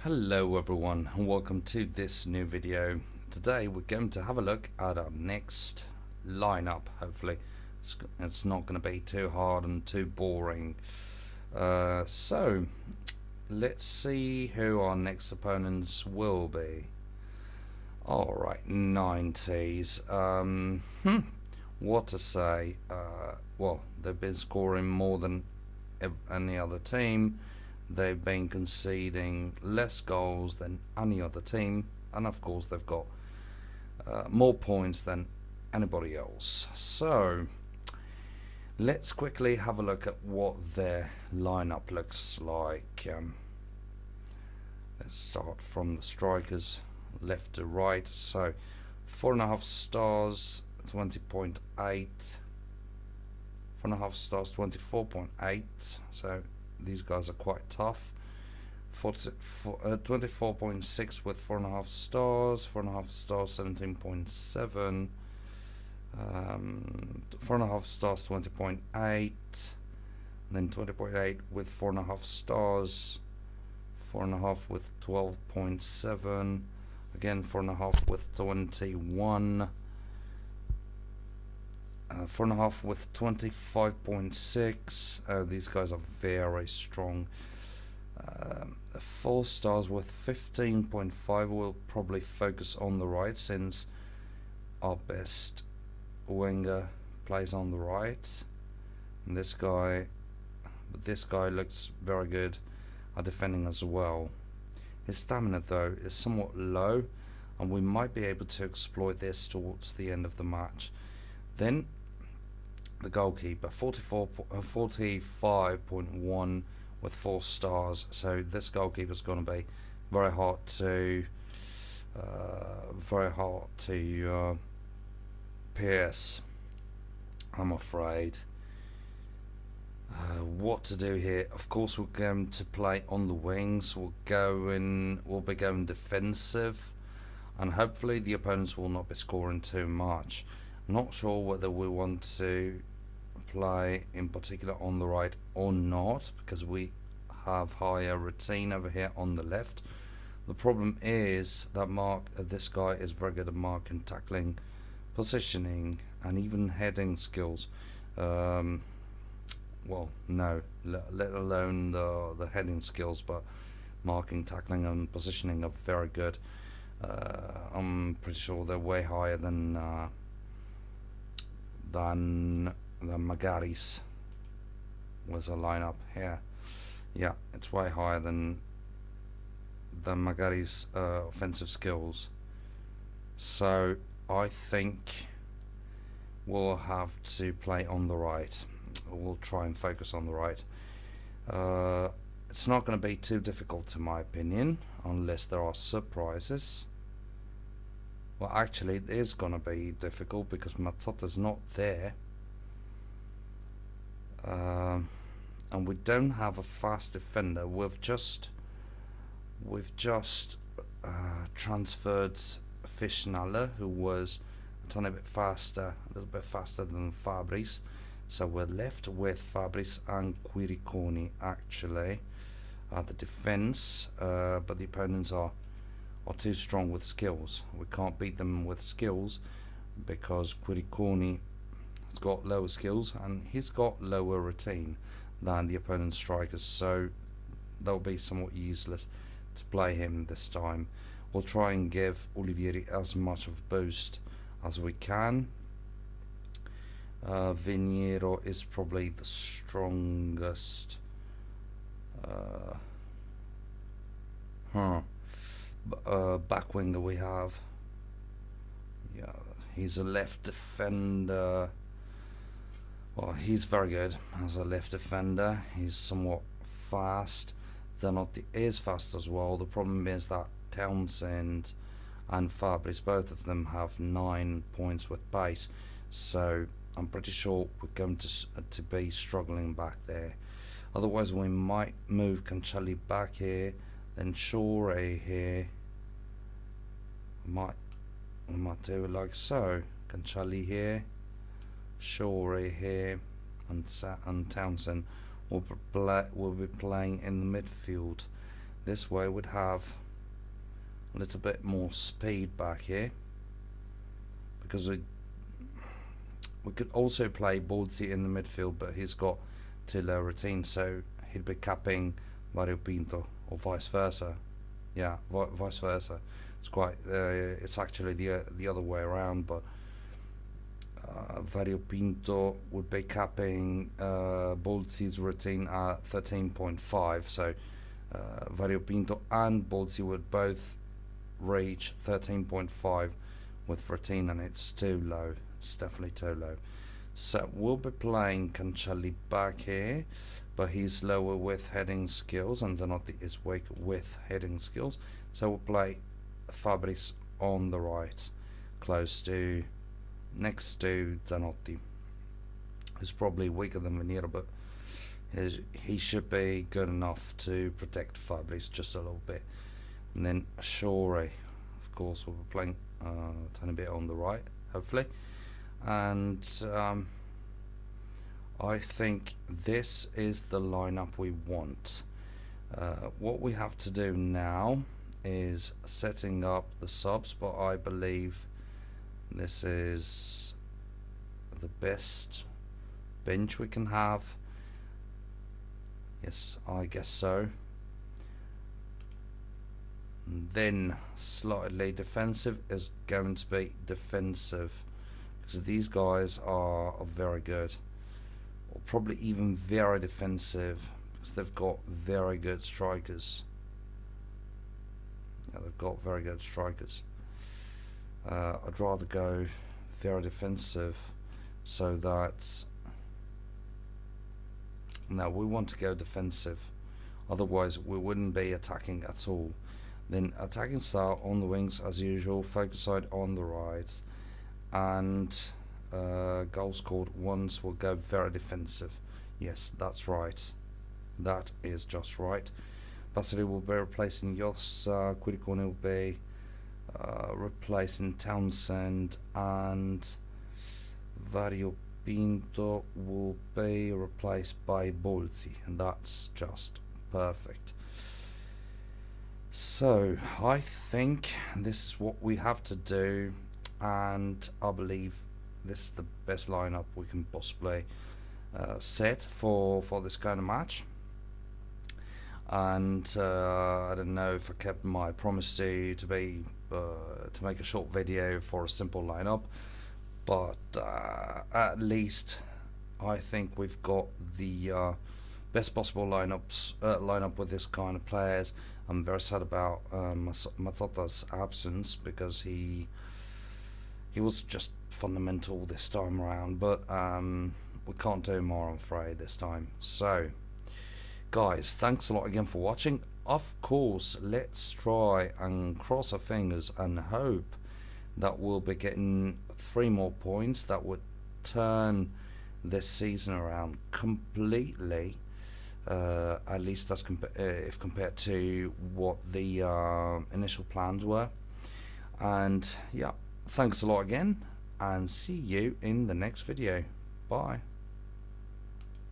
Hello everyone and welcome to this new video. Today we're going to have a look at our next lineup. Hopefully it's not going to be too hard and too boring. So let's see who our next opponents will be. Alright, 90's. What to say? Well, they've been scoring more than any other team. They've been conceding less goals than any other team, and of course they've got more points than anybody else. So let's quickly have a look at what their lineup looks like. Let's start from the strikers, left to right. So 4.5 stars, 20.8. 4.5 stars, 24.8. So these guys are quite tough. 24.6 with 4.5 stars, 4.5 stars, 17.7. 4.5 stars, 20.8. Then 20.8 with 4.5 stars, 4.5 with 12.7. Again 4.5 with 21. 4.5 with 25.6. These guys are very strong. 4 stars with 15.5. We'll probably focus on the right since our best winger plays on the right. And this guy looks very good at defending as well. His stamina though is somewhat low, and we might be able to exploit this towards the end of the match. Then the goalkeeper, 45.1 with 4 stars. So this goalkeeper is going to be very hard to pierce, I'm afraid. What to do here? Of course, we're going to play on the wings. We'll be going defensive, and hopefully the opponents will not be scoring too much. Not sure whether we want to play in particular on the right or not, because we have higher routine over here on the left. The problem is that this guy is very good at marking, tackling, positioning, and even heading skills. Well, no, let alone the heading skills, but marking, tackling, and positioning are very good. I'm pretty sure they're way higher than Magari's was a lineup here. Yeah, it's way higher than Magari's offensive skills. So I think we'll have to play on the right. We'll try and focus on the right. It's not going to be too difficult in my opinion, unless there are surprises. Well, actually it is going to be difficult because Matsota's not there. And we don't have a fast defender. We've just transferred Fishnala, who was a tiny bit faster, a little bit faster than Fabris. So we're left with Fabris and Quiriconi actually at the defense, but the opponents are too strong with skills. We can't beat them with skills because Quiriconi has got lower skills and he's got lower routine than the opponent's strikers, so that'll be somewhat useless to play him this time. We'll try and give Olivieri as much of a boost as we can. Viniero is probably the strongest. Back winger we have. Yeah, he's a left defender. Well, he's very good as a left defender. He's somewhat fast. Zanotti is fast as well. The problem is that Townsend and Fabris, both of them have 9 points with pace. So I'm pretty sure we're going to be struggling back there. Otherwise, we might move Cancelli back here, then Shore here. We might do it like so. Cancelli here, Shore here, and Townsend will be playing in the midfield. this way would have a little bit more speed back here, because we could also play Baldi in the midfield, but he's got too low routine, so he'd be capping Variopinto, or vice versa. Yeah, vice versa. It's quite. It's actually the other way around, but Variopinto would be capping Baldi's routine at 13.5. So Variopinto and Baldi would both reach 13.5 with routine, and it's too low. It's definitely too low. So we'll be playing Cancelli back here, but he's lower with heading skills, and Zanotti is weak with heading skills. So we'll play Fabris on the right, close to, next to Zanotti, who's probably weaker than Venera, but he should be good enough to protect Fabris just a little bit. And then Shore, of course, we'll be playing a tiny bit on the right, hopefully. And I think this is the lineup we want. What we have to do now is setting up the subs, but I believe this is the best bench we can have. Yes, I guess so. And then slightly defensive is going to be defensive, because these guys are very good, or probably even very defensive, because they've got very good strikers. Yeah, they've got very good strikers. I'd rather go very defensive, so that, no, we want to go defensive, otherwise we wouldn't be attacking at all. Then attacking style on the wings as usual, focus side on the right, and goals scored once will go very defensive. Yes, that's right. That is just right. Basili will be replacing Jos, Quiricone will be replacing Townsend, and Variopinto will be replaced by Baldi, and that's just perfect. So I think this is what we have to do, and I believe this is the best lineup we can possibly set for this kind of match. And I don't know if I kept my promise to make a short video for a simple lineup, but at least I think we've got the best possible lineup with this kind of players. I'm very sad about Mazzotta's absence, because he was just fundamental this time around, but we can't do more, I'm afraid, this time. So guys, thanks a lot again for watching. Of course, let's try and cross our fingers and hope that we'll be getting 3 more points that would turn this season around completely, at least as if compared to what the initial plans were. And yeah, thanks a lot again, and see you in the next video. Bye.